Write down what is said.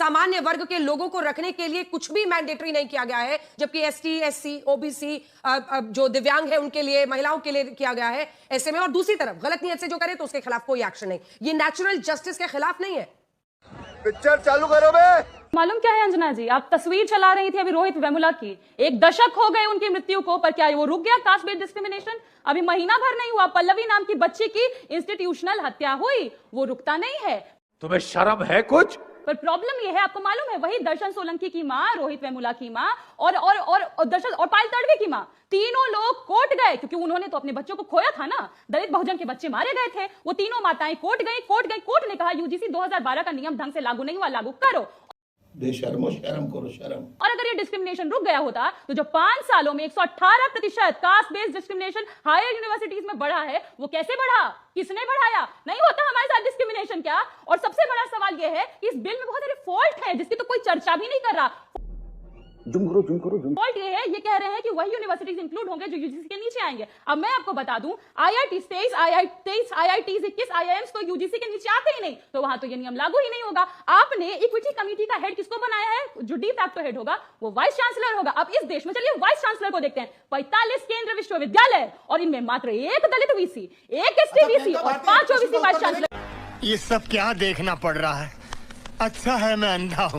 सामान्य वर्ग के लोगों को रखने के लिए कुछ भी मैंडेटरी नहीं किया गया है, जबकि एसटी, एससी, ओबीसी, जो दिव्यांग है उनके लिए, महिलाओं के लिए किया गया है। ऐसे में और दूसरी तरफ गलत नियत से जो करे तो उसके खिलाफ कोई एक्शन नहीं। ये नेचुरल जस्टिस के खिलाफ नहीं है। पिक्चर चालू करो बे। मालूम क्या है अंजना जी, आप तस्वीर चला रही थी अभी रोहित वेमुला की, 1 दशक हो गए उनकी मृत्यु को, पर क्या वो रुक गया कास्ट बेस्ड डिस्क्रिमिनेशन? अभी महीना भर नहीं हुआ, पल्लवी नाम की बच्ची की इंस्टीट्यूशनल हत्या हुई, वो रुकता नहीं है। तुम्हें शर्म है कुछ? पर प्रॉब्लम ये है, आपको मालूम है, वही दर्शन सोलंकी की मां, रोहित वेमुला की मां और दर्शन और पायल तड़वी की मां, तीनों लोग कोर्ट गए क्योंकि उन्होंने तो अपने बच्चों को खोया था ना। दलित बहुजन के बच्चे मारे गए थे, वो तीनों माताएं कोर्ट गई। कोर्ट ने कहा यूजीसी 2012 का नियम ढंग से लागू नहीं हुआ, लागू करो। बेशर्मो, शर्म करो, शर्म। और अगर ये डिस्क्रिमिनेशन रुक गया होता तो जो 5 सालों में 118% caste based discrimination higher universities में बढ़ा है, वो कैसे बढ़ा, किसने बढ़ाया? नहीं होता हमारे साथ डिस्क्रिमिनेशन क्या? और सबसे बड़ा सवाल यह है कि इस बिल में बहुत सारे फॉल्ट हैं जिसकी तो कोई चर्चा भी नहीं कर रहा। फॉल्ट ये है, ये कह रहे हैं कि वही यूनिवर्सिटीज इंक्लूड होंगे जो यूजीसी के नीचे आएंगे। अब मैं आपको बता दूं, IIT 23 IITs 21 IIMs तो यूजीसी के नीचे आते ही नहीं, तो वहां तो ये नियम लागू ही नहीं होगा। आपने इक्विटी कमेटी का हेड किसको बनाया है? जो डी फैक्टो हेड होगा वो वाइस चांसलर होगा। अब इस देश में चलिए वाइस चांसलर को देखते हैं। 45 केंद्रीय विश्वविद्यालय और इनमें मात्र 1 दलित वीसी, 1 ST वीसी और 5 OBC वाइस चांसलर। ये सब क्या देखना पड़ रहा है? अच्छा है मैं अंधा हूं।